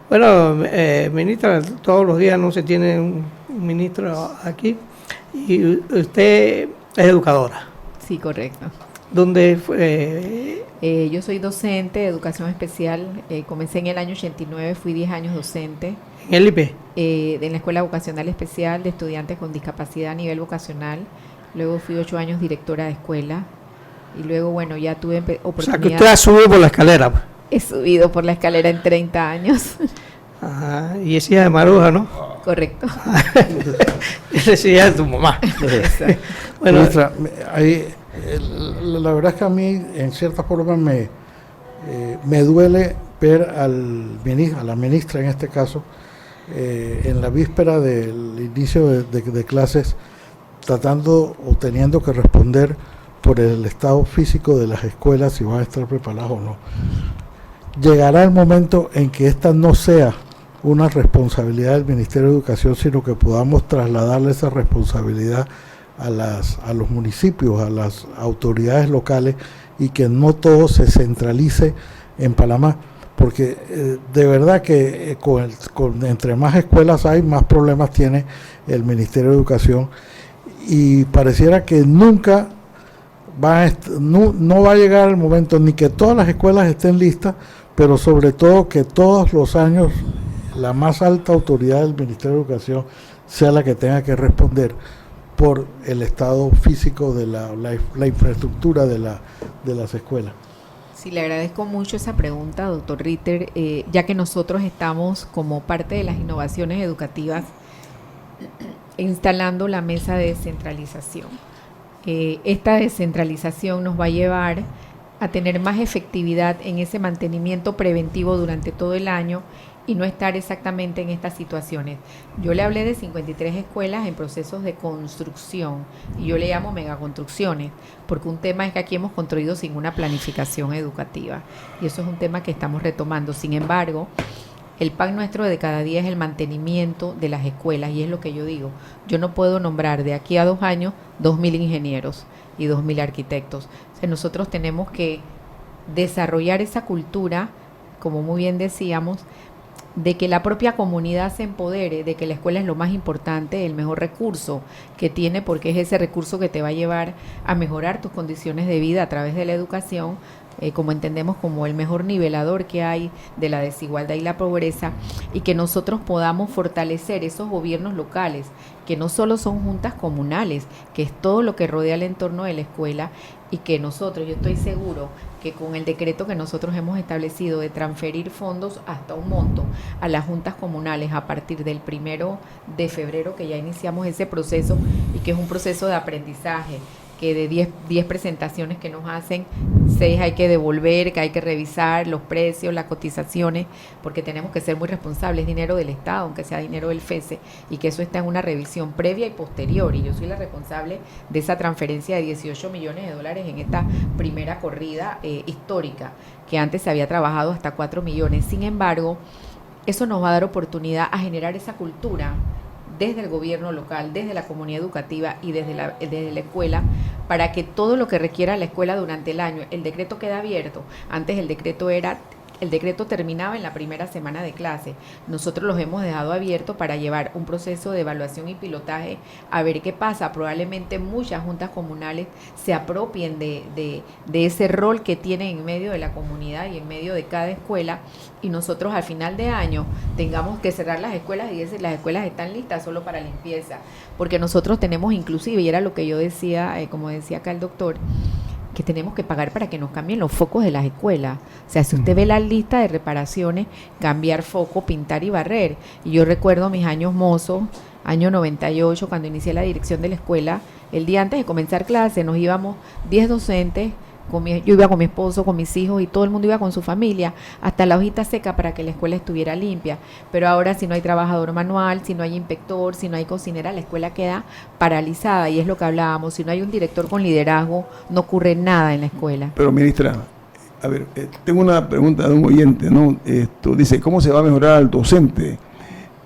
Bueno, ministra, todos los días no se tiene un ministro aquí y usted es educadora. Sí, correcto. ¿Dónde fue? Yo soy docente de educación especial. Comencé en el año 89, fui 10 años docente. ¿En el IP? En la Escuela Vocacional Especial de Estudiantes con Discapacidad a nivel vocacional. Luego fui 8 años directora de escuela. Y luego, bueno, ya tuve oportunidad. O sea, que usted ha subido por la escalera. He subido por la escalera en 30 años. Ajá, y es hija de Maruja, ¿no? Correcto. Es hija de tu mamá. Bueno, ministra, la verdad es que a mí, en cierta forma, me duele ver a la ministra, en este caso, en la víspera del inicio de clases, tratando o teniendo que responder por el estado físico de las escuelas, si van a estar preparadas o no. Llegará el momento en que esta no sea una responsabilidad del Ministerio de Educación, sino que podamos trasladarle esa responsabilidad a los municipios, a las autoridades locales, y que no todo se centralice en Panamá, porque de verdad que entre más escuelas hay, más problemas tiene el Ministerio de Educación, y pareciera que nunca no va a llegar el momento ni que todas las escuelas estén listas, pero sobre todo que todos los años la más alta autoridad del Ministerio de Educación sea la que tenga que responder por el estado físico de la infraestructura de las escuelas. Sí, le agradezco mucho esa pregunta, doctor Ritter, ya que nosotros estamos como parte de las innovaciones educativas instalando la mesa de descentralización. Esta descentralización nos va a llevar a tener más efectividad en ese mantenimiento preventivo durante todo el año y no estar exactamente en estas situaciones. Yo le hablé de 53 escuelas en procesos de construcción y yo le llamo megaconstrucciones, porque un tema es que aquí hemos construido sin una planificación educativa y eso es un tema que estamos retomando. Sin embargo, el pan nuestro de cada día es el mantenimiento de las escuelas y es lo que yo digo. Yo no puedo nombrar de aquí a 2 años 2.000 ingenieros y 2.000 arquitectos. O sea, nosotros tenemos que desarrollar esa cultura, como muy bien decíamos, de que la propia comunidad se empodere, de que la escuela es lo más importante, el mejor recurso que tiene, porque es ese recurso que te va a llevar a mejorar tus condiciones de vida a través de la educación, como entendemos como el mejor nivelador que hay de la desigualdad y la pobreza, y que nosotros podamos fortalecer esos gobiernos locales, que no solo son juntas comunales, que es todo lo que rodea el entorno de la escuela, y que nosotros, yo estoy seguro que con el decreto que nosotros hemos establecido de transferir fondos hasta un monto a las juntas comunales a partir del 1 de febrero, que ya iniciamos ese proceso y que es un proceso de aprendizaje, que de 10 presentaciones que nos hacen, 6 hay que devolver, que hay que revisar los precios, las cotizaciones, porque tenemos que ser muy responsables, dinero del Estado, aunque sea dinero del FESE, y que eso está en una revisión previa y posterior, y yo soy la responsable de esa transferencia de $18 millones en esta primera corrida histórica, que antes se había trabajado hasta 4 millones. Sin embargo, eso nos va a dar oportunidad a generar esa cultura desde el gobierno local, desde la comunidad educativa y desde la escuela, para que todo lo que requiera la escuela durante el año, el decreto queda abierto. Antes el decreto terminaba en la primera semana de clase. Nosotros los hemos dejado abiertos para llevar un proceso de evaluación y pilotaje a ver qué pasa. Probablemente muchas juntas comunales se apropien de ese rol que tienen en medio de la comunidad y en medio de cada escuela, y nosotros al final de año tengamos que cerrar las escuelas y decir las escuelas están listas solo para limpieza, porque nosotros tenemos inclusive, y era lo que yo decía, como decía acá el doctor, que tenemos que pagar para que nos cambien los focos de las escuelas. O sea, si usted ve la lista de reparaciones, cambiar foco, pintar y barrer. Y yo recuerdo mis años mozos, año 98, cuando inicié la dirección de la escuela, el día antes de comenzar clase nos íbamos 10 docentes, yo iba con mi esposo, con mis hijos, y todo el mundo iba con su familia, hasta la hojita seca para que la escuela estuviera limpia. Pero ahora, si no hay trabajador manual, si no hay inspector, si no hay cocinera, la escuela queda paralizada, y es lo que hablábamos, si no hay un director con liderazgo, no ocurre nada en la escuela. Pero, ministra, a ver, tengo una pregunta de un oyente, ¿no? Dice, ¿cómo se va a mejorar al docente?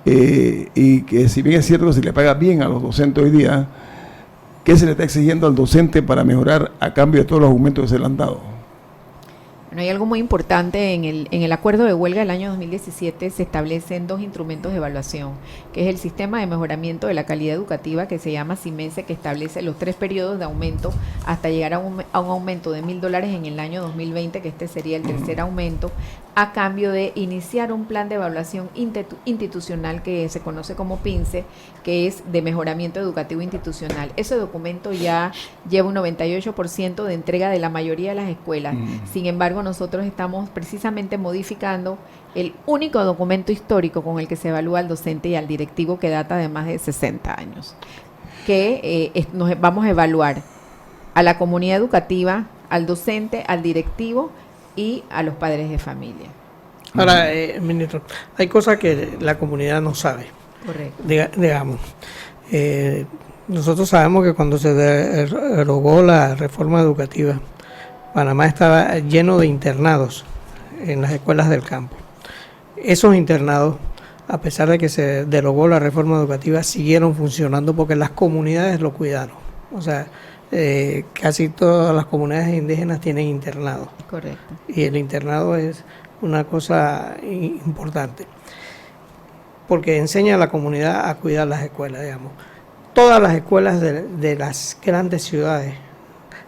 Y que si bien es cierto que se le paga bien a los docentes hoy día, ¿qué se le está exigiendo al docente para mejorar a cambio de todos los aumentos que se le han dado? Bueno, hay algo muy importante en el acuerdo de huelga del año 2017. Se establecen 2 instrumentos de evaluación, que es el sistema de mejoramiento de la calidad educativa, que se llama CIMESE, que establece los 3 periodos de aumento hasta llegar a un aumento de $1,000 en el año 2020, que este sería el tercer aumento, a cambio de iniciar un plan de evaluación institucional que se conoce como PINCE, que es de mejoramiento educativo institucional. Ese documento ya lleva un 98% de entrega de la mayoría de las escuelas. Sin embargo, nosotros estamos precisamente modificando el único documento histórico con el que se evalúa al docente y al directivo, que data de más de 60 años, que nos vamos a evaluar a la comunidad educativa, al docente, al directivo y a los padres de familia. Ahora, ministro, hay cosas que la comunidad no sabe. Correcto. Digamos, nosotros sabemos que cuando se derogó la reforma educativa, Panamá estaba lleno de internados en las escuelas del campo. Esos internados, a pesar de que se derogó la reforma educativa, siguieron funcionando porque las comunidades lo cuidaron. O sea, casi todas las comunidades indígenas tienen internados. Correcto. Y el internado es una cosa importante, porque enseña a la comunidad a cuidar las escuelas, digamos. Todas las escuelas de las grandes ciudades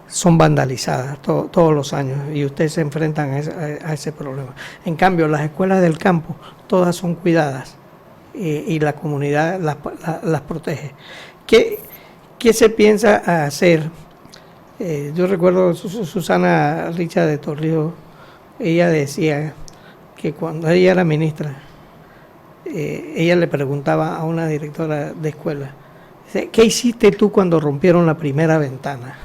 son vandalizadas todos los años y ustedes se enfrentan a ese problema. En cambio, las escuelas del campo, todas son cuidadas y la comunidad las protege. ¿Qué se piensa hacer? Yo recuerdo Susana Richa de Torrijos, ella decía que cuando ella era ministra, ella le preguntaba a una directora de escuela, ¿qué hiciste tú cuando rompieron la primera ventana?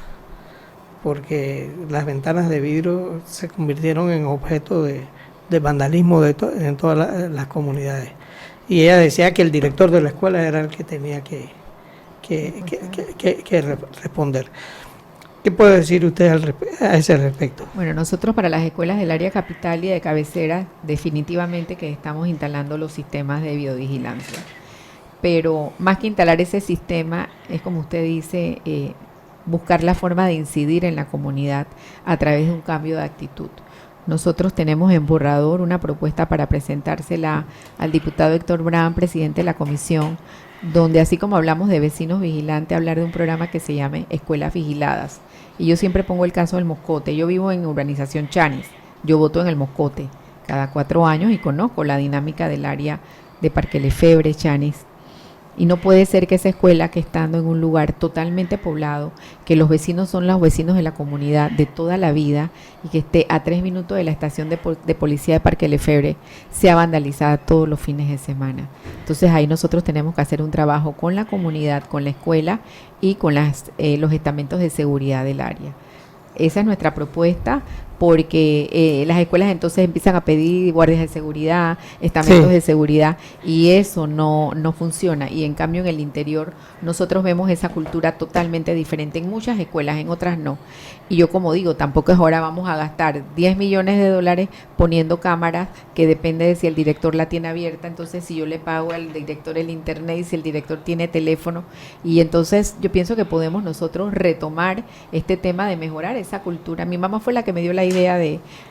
Porque las ventanas de vidrio se convirtieron en objeto de vandalismo en todas las comunidades. Y ella decía que el director de la escuela era el que tenía que responder. ¿Qué puede decir usted a ese respecto? Bueno, nosotros para las escuelas del área capital y de cabecera definitivamente que estamos instalando los sistemas de videovigilancia. Pero más que instalar ese sistema, es como usted dice, buscar la forma de incidir en la comunidad a través de un cambio de actitud. Nosotros tenemos en borrador una propuesta para presentársela al diputado Héctor Brand, presidente de la comisión, donde así como hablamos de vecinos vigilantes, hablar de un programa que se llame Escuelas Vigiladas. Y yo siempre pongo el caso del Moscote. Yo vivo en urbanización Chanis, yo voto en el Moscote cada 4 años y conozco la dinámica del área de Parque Lefebvre, Chanis. Y no puede ser que esa escuela, que estando en un lugar totalmente poblado, que los vecinos son los vecinos de la comunidad de toda la vida y que esté a 3 minutos de la estación de policía de Parque Lefebvre, sea vandalizada todos los fines de semana. Entonces ahí nosotros tenemos que hacer un trabajo con la comunidad, con la escuela y con los estamentos de seguridad del área. Esa es nuestra propuesta, porque las escuelas entonces empiezan a pedir guardias de seguridad, estamentos de seguridad, y eso no funciona. Y en cambio en el interior nosotros vemos esa cultura totalmente diferente en muchas escuelas, en otras no. Y yo, como digo, tampoco es ahora vamos a gastar $10 millones poniendo cámaras, que depende de si el director la tiene abierta. Entonces, si yo le pago al director el internet y si el director tiene teléfono, y entonces yo pienso que podemos nosotros retomar este tema de mejorar esa cultura. Mi mamá fue la que me dio la idea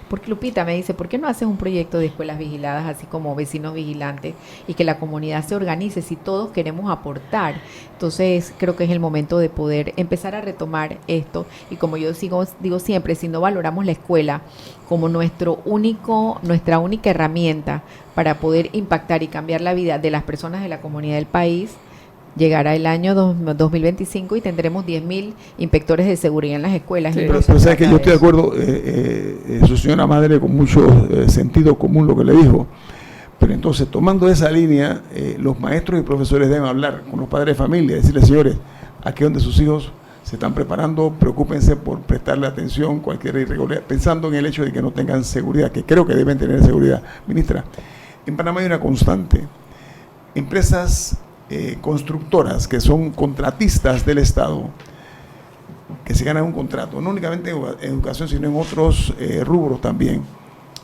porque Lupita me dice, ¿por qué no haces un proyecto de escuelas vigiladas, así como vecinos vigilantes, y que la comunidad se organice si todos queremos aportar? Entonces creo que es el momento de poder empezar a retomar esto, y como yo digo siempre, si no valoramos la escuela como nuestra única herramienta para poder impactar y cambiar la vida de las personas de la comunidad del país, llegará el año 2025 y tendremos 10.000 inspectores de seguridad en las escuelas. Sí, pero sabes que yo estoy de acuerdo, su señora madre con mucho sentido común lo que le dijo, pero entonces tomando esa línea, los maestros y profesores deben hablar con los padres de familia, decirles, señores, aquí donde sus hijos se están preparando, preocúpense por prestarle atención, cualquier irregularidad, pensando en el hecho de que no tengan seguridad, que creo que deben tener seguridad. Ministra, en Panamá hay una constante, empresas constructoras que son contratistas del Estado, que se ganan un contrato, no únicamente en educación, sino en otros rubros también,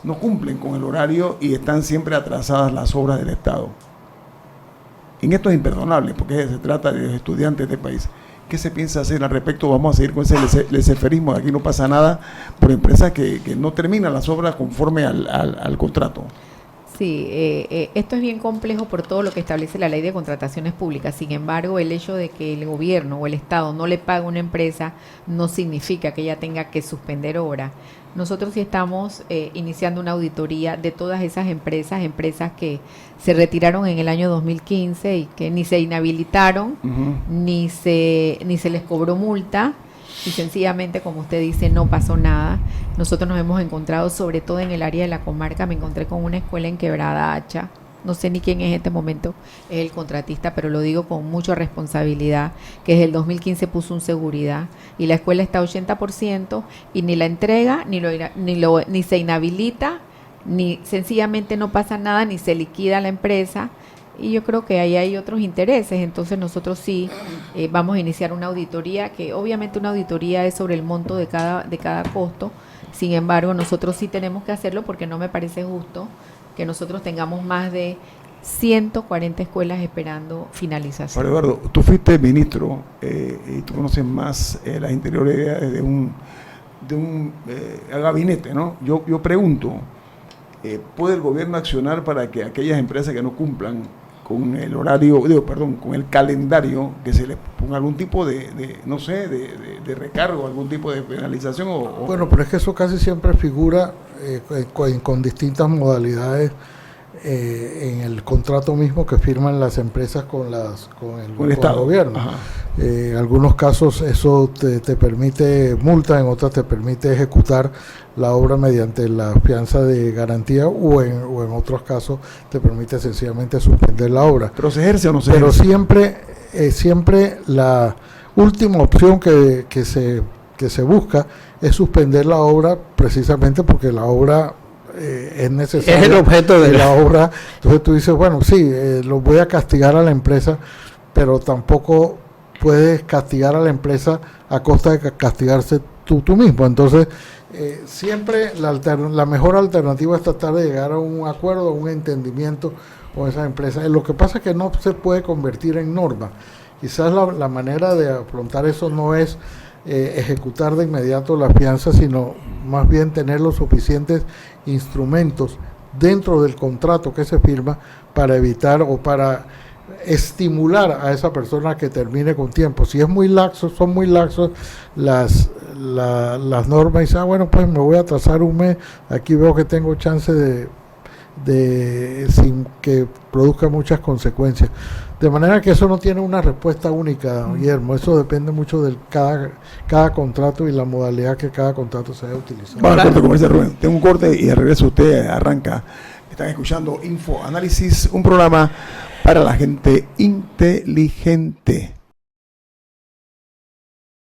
no cumplen con el horario y están siempre atrasadas las obras del Estado. En esto es imperdonable, porque se trata de los estudiantes de este país. ¿Qué se piensa hacer al respecto? Vamos a seguir con ese laissez-fairismo, aquí no pasa nada por empresas que no terminan las obras conforme al contrato. Sí, esto es bien complejo por todo lo que establece la ley de contrataciones públicas. Sin embargo, el hecho de que el gobierno o el Estado no le pague a una empresa no significa que ella tenga que suspender obra. Nosotros sí estamos iniciando una auditoría de todas esas empresas que se retiraron en el año 2015 y que ni se inhabilitaron, ni se les cobró multa, y sencillamente, como usted dice, no pasó nada. Nosotros nos hemos encontrado, sobre todo en el área de la comarca, me encontré con una escuela en Quebrada Hacha. No sé ni quién es en este momento, es el contratista, pero lo digo con mucha responsabilidad, que desde el 2015 puso un seguridad y la escuela está 80% y ni la entrega, ni se inhabilita, ni sencillamente no pasa nada, ni se liquida la empresa. Y yo creo que ahí hay otros intereses. Entonces nosotros sí vamos a iniciar una auditoría, que obviamente una auditoría es sobre el monto de cada costo. Sin embargo, nosotros sí tenemos que hacerlo porque no me parece justo que nosotros tengamos más de 140 escuelas esperando finalización. Ahora, Eduardo, tú fuiste ministro y tú conoces más las interioridades de un gabinete, ¿no? Yo pregunto, ¿puede el gobierno accionar para que aquellas empresas que no cumplan con el horario, con el calendario, que se les ponga algún tipo de recargo, algún tipo de penalización? Bueno, pero es que eso casi siempre figura con distintas modalidades en el contrato mismo que firman las empresas con el gobierno. En algunos casos eso te permite multa, en otras te permite ejecutar la obra mediante la fianza de garantía o en otros casos te permite sencillamente suspender la obra. ¿Pero se ejerce o no se Pero ejerce? siempre la última opción que se busca es suspender la obra, precisamente porque la obra es necesaria. Es el objeto de la obra. Entonces tú dices, bueno, sí, lo voy a castigar a la empresa, pero tampoco puedes castigar a la empresa a costa de castigarse tú mismo. Entonces, siempre la mejor alternativa es tratar de llegar a un acuerdo, a un entendimiento con esas empresas. Lo que pasa es que no se puede convertir en norma. Quizás la manera de afrontar eso no es ejecutar de inmediato la fianza, sino más bien tener los suficientes instrumentos dentro del contrato que se firma para evitar o para estimular a esa persona que termine con tiempo. Si es muy laxo, son muy laxos las normas, y dice, bueno, pues me voy a atrasar un mes, aquí veo que tengo chance de sin que produzca muchas consecuencias. De manera que eso no tiene una respuesta única, Guillermo. Eso depende mucho de cada contrato y la modalidad que cada contrato se haya utilizado. Vamos al corte comercial, Rubén. Tengo un corte y de regreso usted arranca. Están escuchando Info Análisis, un programa para la gente inteligente.